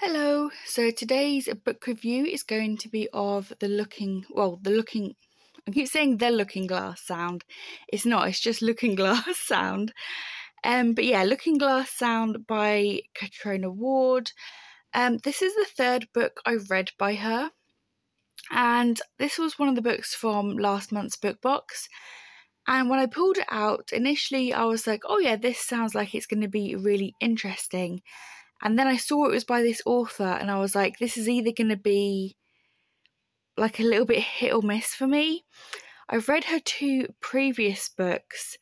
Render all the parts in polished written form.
Hello, so today's book review is going to be of I keep saying The Looking Glass Sound. It's not, it's just Looking Glass Sound. But yeah, Looking Glass Sound by Catriona Ward. This is the third book I've read by her. And this was one of the books from last month's book box. And when I pulled it out, initially I was like, oh yeah, this sounds like it's going to be really interesting. And then I saw it was by this author and I was like, this is either going to be like a little bit hit or miss for me. I've read her two previous books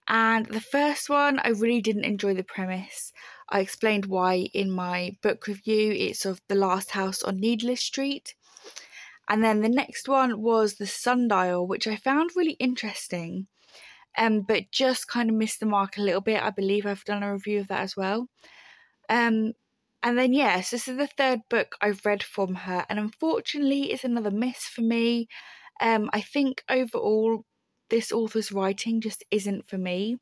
and the first one, I really didn't enjoy the premise. I explained why in my book review. It's of The Last House on Needless Street. And then the next one was The Sundial, which I found really interesting, but just kind of missed the mark a little bit. I believe I've done a review of that as well. And then yes, this is the third book I've read from her, and unfortunately it's another miss for me. I think overall this author's writing just isn't for me,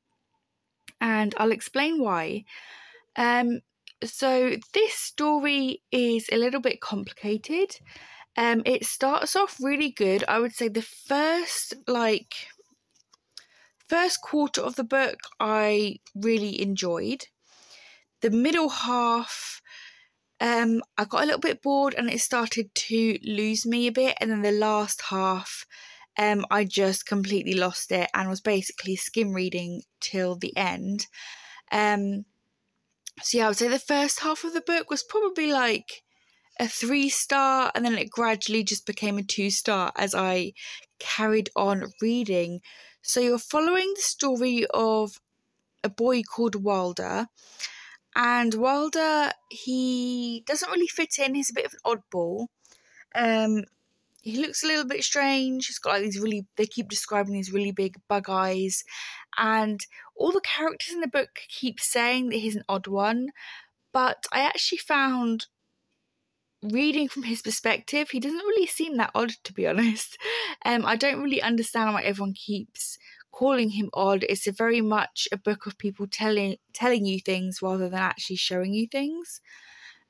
and I'll explain why. So this story is a little bit complicated. It starts off really good. I would say the first quarter of the book I really enjoyed. The middle half, I got a little bit bored and it started to lose me a bit. And then the last half, I just completely lost it and was basically skim reading till the end. So yeah, I would say the first half of the book was probably like a 3-star, and then it gradually just became a 2-star as I carried on reading. So you're following the story of a boy called Wilder. And Wilder, he doesn't really fit in. He's a bit of an oddball. He looks a little bit strange. He's got like these they keep describing these really big bug eyes. And all the characters in the book keep saying that he's an odd one. But I actually found, reading from his perspective, he doesn't really seem that odd, to be honest. I don't really understand why everyone keeps calling him odd. It's very much a book of people telling you things rather than actually showing you things.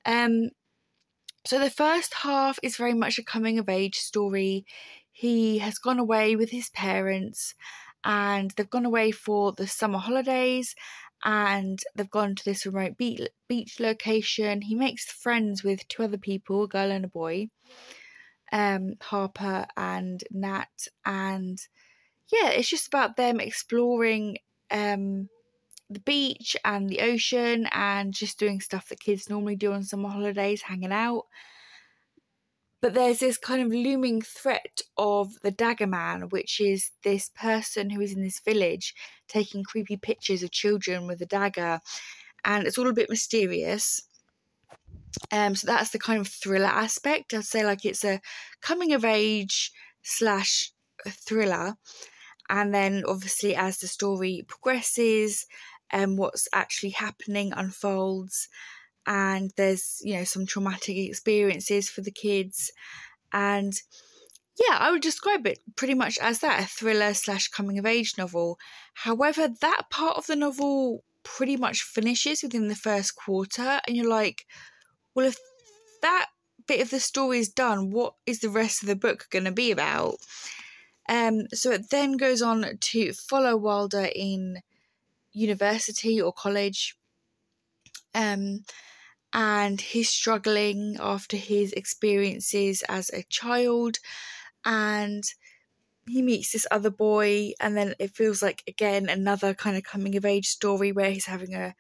So the first half is very much a coming of age story. He has gone away with his parents and they've gone away for the summer holidays and they've gone to this remote beach location. He makes friends with two other people, a girl and a boy, Harper and Nat, and yeah, it's just about them exploring the beach and the ocean and just doing stuff that kids normally do on summer holidays, hanging out. But there's this kind of looming threat of the Dagger Man, which is this person who is in this village taking creepy pictures of children with a dagger, and it's all a bit mysterious. So that's the kind of thriller aspect. I'd say like it's a coming of age / thriller. And then obviously as the story progresses, what's actually happening unfolds, and there's, some traumatic experiences for the kids. And yeah, I would describe it pretty much as that, a thriller / coming of age novel. However, that part of the novel pretty much finishes within the first quarter, and you're like, well, if that bit of the story is done, what is the rest of the book going to be about? So it then goes on to follow Wilder in university or college, and he's struggling after his experiences as a child, and he meets this other boy, and then it feels like, again, another kind of coming of age story where he's having a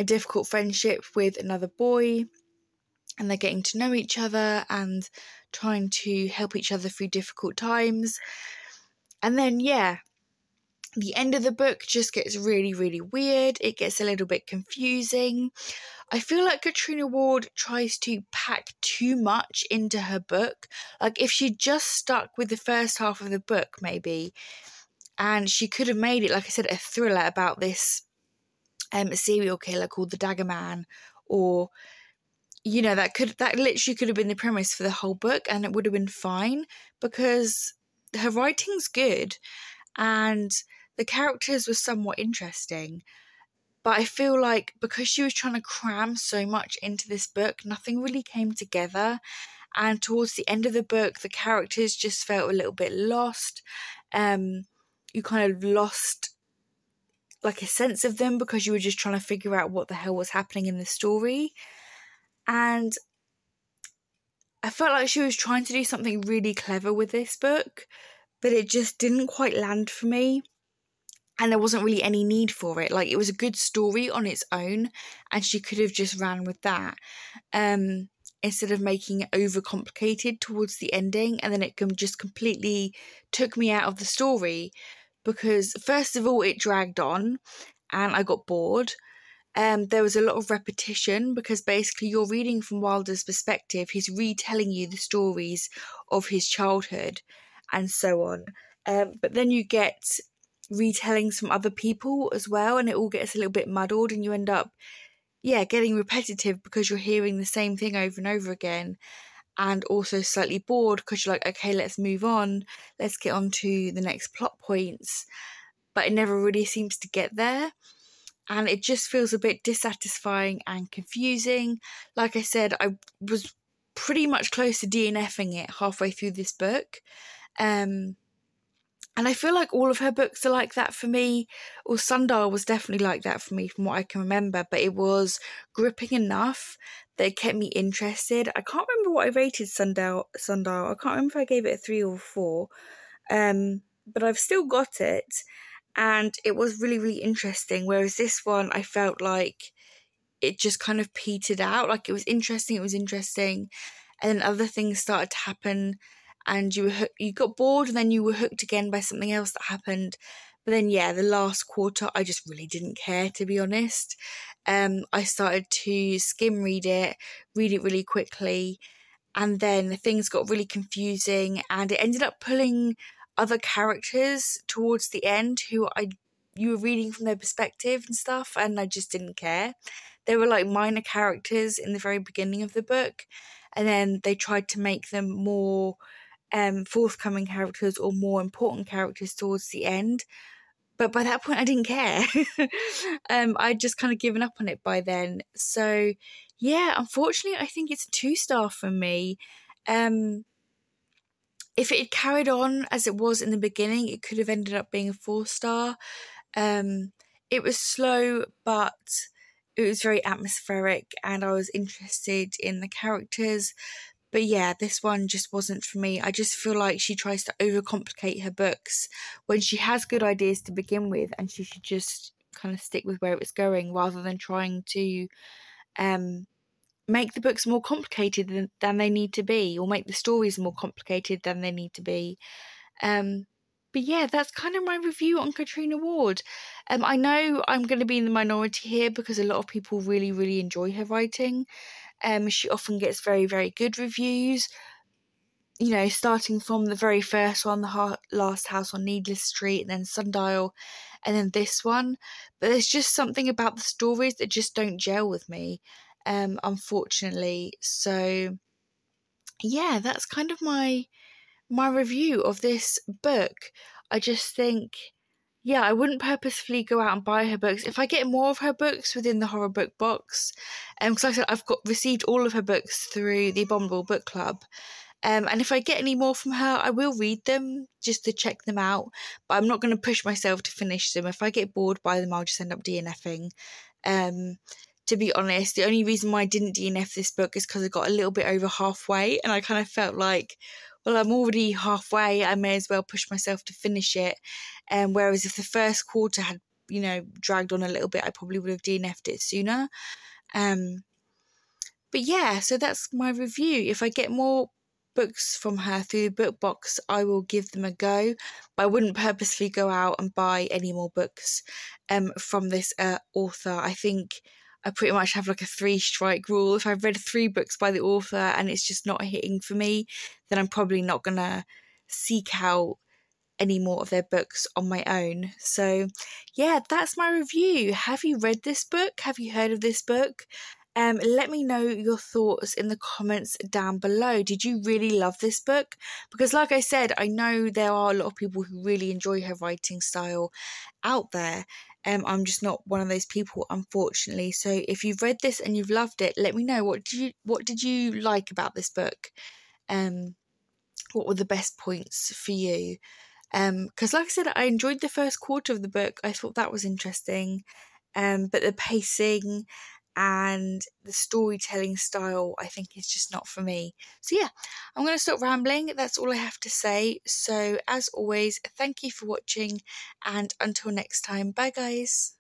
difficult friendship with another boy, and they're getting to know each other and trying to help each other through difficult times. And then, yeah, the end of the book just gets really, really weird. It gets a little bit confusing. I feel like Catriona Ward tries to pack too much into her book. Like, if she just stuck with the first half of the book, maybe, and she could have made it, like I said, a thriller about this serial killer called the Dagger Man, or, that literally could have been the premise for the whole book, and it would have been fine, because her writing's good and the characters were somewhat interesting. But I feel like because she was trying to cram so much into this book, nothing really came together. And towards the end of the book, the characters just felt a little bit lost. You kind of lost like a sense of them because you were just trying to figure out what the hell was happening in the story. And I felt like she was trying to do something really clever with this book, but it just didn't quite land for me. And there wasn't really any need for it. Like, it was a good story on its own, and she could have just ran with that. Instead of making it overcomplicated towards the ending, and then it just completely took me out of the story. Because first of all, it dragged on, and I got bored. There was a lot of repetition because basically you're reading from Wilder's perspective. He's retelling you the stories of his childhood and so on. But then you get retellings from other people as well, and it all gets a little bit muddled, and you end up getting repetitive because you're hearing the same thing over and over again, and also slightly bored because you're like, okay, let's move on, let's get on to the next plot points, but it never really seems to get there, and it just feels a bit dissatisfying and confusing. Like I said, I was pretty much close to DNFing it halfway through this book, and I feel like all of her books are like that for me. Or Sundial was definitely like that for me from what I can remember. But it was gripping enough that it kept me interested. I can't remember what I rated Sundial. I can't remember if I gave it a 3 or a 4. But I've still got it. And it was really, really interesting. Whereas this one, I felt like it just kind of petered out. Like, it was interesting. And then other things started to happen. And you got bored, and then you were hooked again by something else that happened. But then, the last quarter, I just really didn't care, to be honest. I started to skim read it really quickly, and then things got really confusing, and it ended up pulling other characters towards the end who you were reading from their perspective and stuff, and I just didn't care. They were like minor characters in the very beginning of the book, and then they tried to make them more forthcoming characters or more important characters towards the end. But by that point, I didn't care. I'd just kind of given up on it by then. So, unfortunately, I think it's a 2-star from me. If it had carried on as it was in the beginning, it could have ended up being a 4-star. It was slow, but it was very atmospheric, and I was interested in the characters. But this one just wasn't for me. I just feel like she tries to overcomplicate her books when she has good ideas to begin with, and she should just kind of stick with where it was going rather than trying to make the books more complicated than they need to be, or make the stories more complicated than they need to be. But that's kind of my review on Catriona Ward. I know I'm going to be in the minority here because a lot of people really, really enjoy her writing. She often gets very, very good reviews, starting from the very first one, The Last House on Needless Street, and then Sundial, and then this one. But there's just something about the stories that just don't gel with me, unfortunately. So, that's kind of my review of this book. I just think, I wouldn't purposefully go out and buy her books. If I get more of her books within the horror book box, because like I said, I've received all of her books through the Abominable Book Club, and if I get any more from her, I will read them just to check them out, but I'm not going to push myself to finish them. If I get bored by them, I'll just end up DNFing. To be honest, the only reason why I didn't DNF this book is because I got a little bit over halfway, and I kind of felt like, well, I'm already halfway, I may as well push myself to finish it. Whereas if the first quarter had, dragged on a little bit, I probably would have DNF'd it sooner. But so that's my review. If I get more books from her through the book box, I will give them a go. But I wouldn't purposely go out and buy any more books from this author. I think I pretty much have like a 3-strike rule. If I've read 3 books by the author and it's just not hitting for me, then I'm probably not going to seek out any more of their books on my own. So, that's my review. Have you read this book? Have you heard of this book? Let me know your thoughts in the comments down below. Did you really love this book? Because like I said, I know there are a lot of people who really enjoy her writing style out there. I'm just not one of those people, unfortunately. So if you've read this and you've loved it, let me know, what did you like about this book? What were the best points for you? Because like I said, I enjoyed the first quarter of the book. I thought that was interesting. But the pacing and the storytelling style, I think, is just not for me. So yeah, I'm going to stop rambling. That's all I have to say. So as always, thank you for watching, and until next time, bye guys.